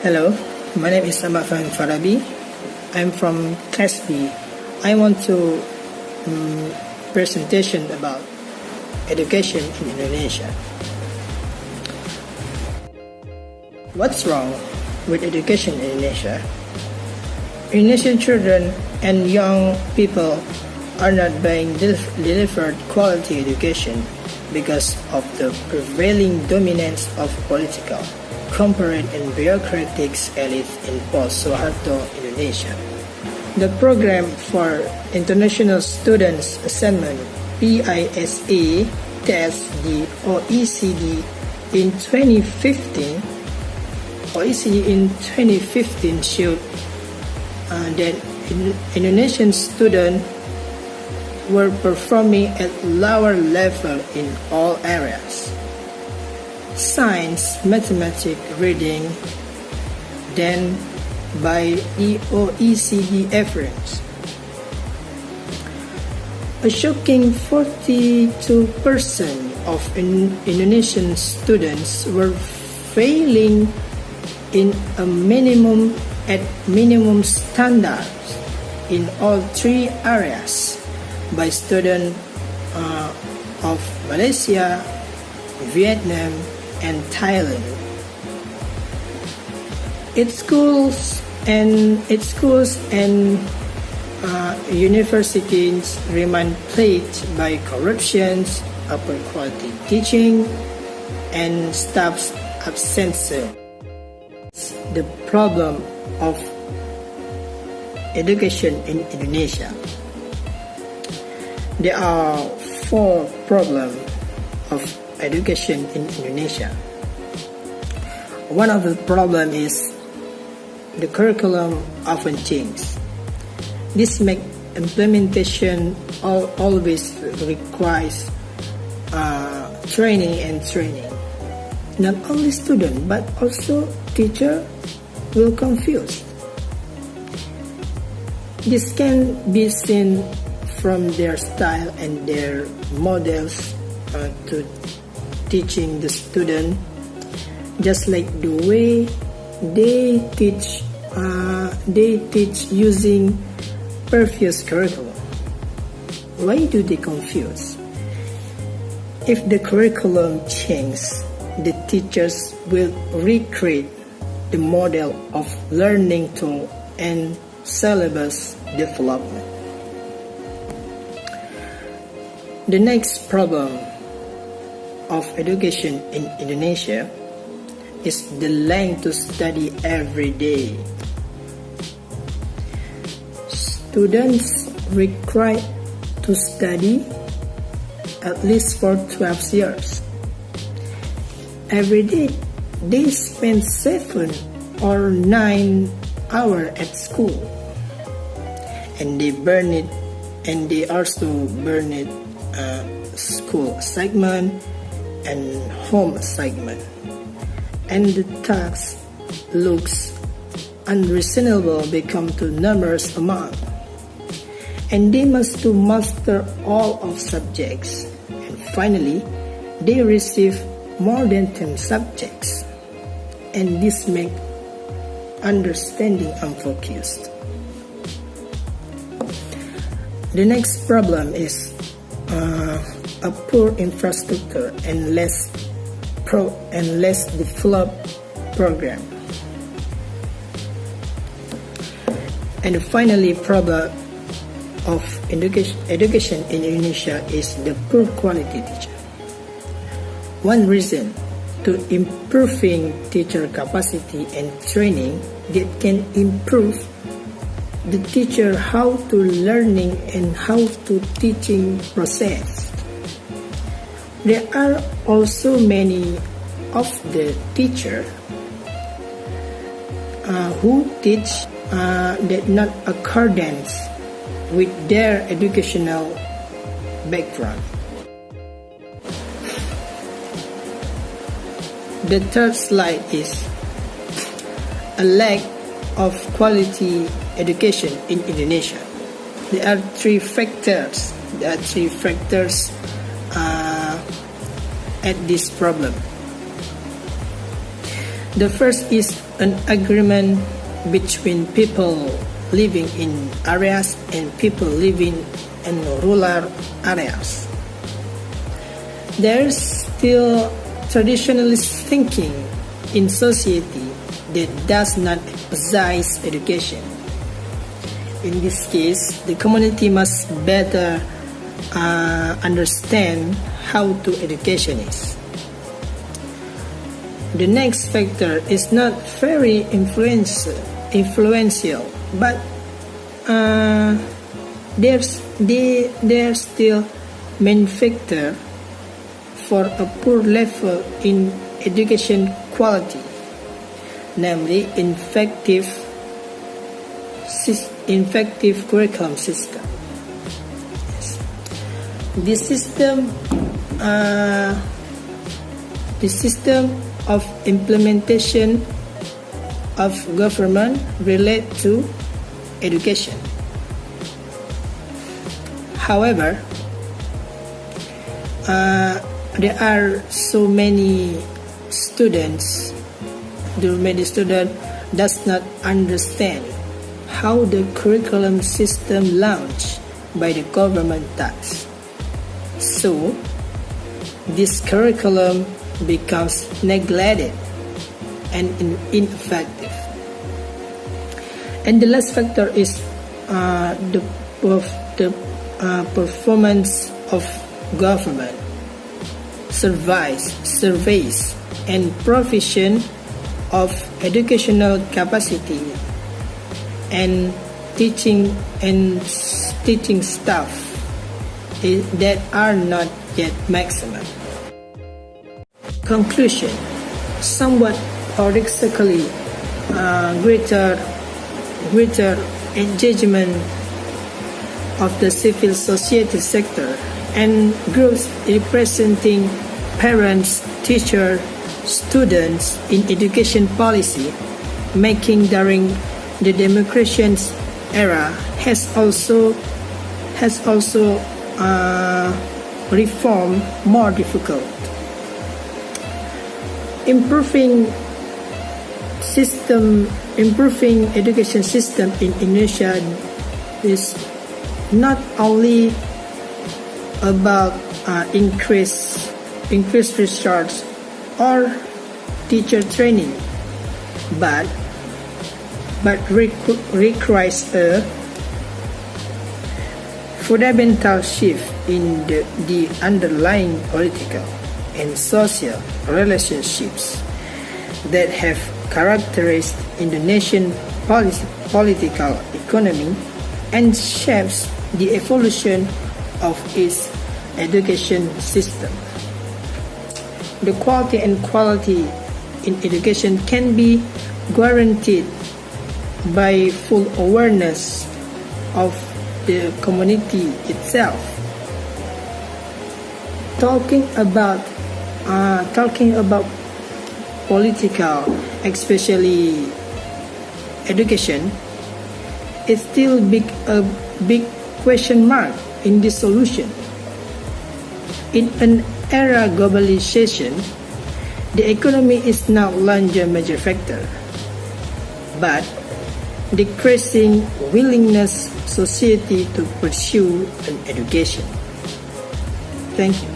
Hello, my name is Ahmad from Farabi. I'm from Class B. I want to presentation about education in Indonesia. What's wrong with education in Indonesia? Indonesian children and young people are not being delivered quality education because of the prevailing dominance of political, corporate and bureaucratic elites in post-Soeharto Indonesia. The program for International Students Assessment PISA test the OECD in 2015. OECD in 2015 showed that Indonesian students were performing at lower level in all areas: science, mathematics, reading, than by the OECD average. A shocking 42% of Indonesian students were failing in a minimum standards in all three areas by students of Malaysia, Vietnam, and Thailand. Its schools and universities remain plagued by corruption, upper quality teaching, and staff absenteeism. The problem of education in Indonesia. There are four problems of education in Indonesia. One of the problem is the curriculum often changes. This makes implementation always requires training. Not only student but also teacher will confuse. This can be seen from their style and their models to teaching the student, just like the way they teach using previous curriculum. Why do they confuse? If the curriculum changes, the teachers will recreate the model of learning tool and syllabus development. The next problem of education in Indonesia is the length to study every day. Students required to study at least for 12 years. Every day they spend 7 or 9 hours at school, and they also burn it school assignment and home assignment, and the task looks unreasonable become to numerous amount, and they must to master all of subjects, and finally they receive more than 10 subjects, and this make understanding unfocused. The next problem is a poor infrastructure and less developed program. And finally, problem of education in Indonesia is the poor quality teacher. One reason to improving teacher capacity and training that can improve the teacher how to learning and how to teaching process. There are also many of the teacher who teach that not accordance with their educational background. The third slide is a lack of quality education in Indonesia. There are three factors at this problem. The first is an agreement between people living in areas and people living in rural areas. There's still traditionalist thinking in society that does not emphasize education. In this case, the community must better understand how to education is. The next factor is not very influential, but there's still main factor for a poor level in education quality, namely effective curriculum system. Yes. The system of implementation of government relate to education. However, there are so many students does not understand how the curriculum system launched by the government does. So, this curriculum becomes neglected and ineffective. And the last factor is the performance of government, surveys, and provision of educational capacity and teaching staff that are not yet maximum. Conclusion: somewhat paradoxically, greater engagement of the civil society sector and groups representing parents, teachers, students in education policy making during the democratic era has also reform more difficult. Improving education system in Indonesia is not only about increased research or teacher training, but requires a fundamental shift in the underlying political and social relationships that have characterized Indonesian political economy and shapes the evolution of its education system. The quality in education can be guaranteed by full awareness of the community itself. Talking about political, especially education, is still a big question mark in this solution. In an era globalization, the economy is no longer a major factor, but decreasing willingness society to pursue an education. Thank you.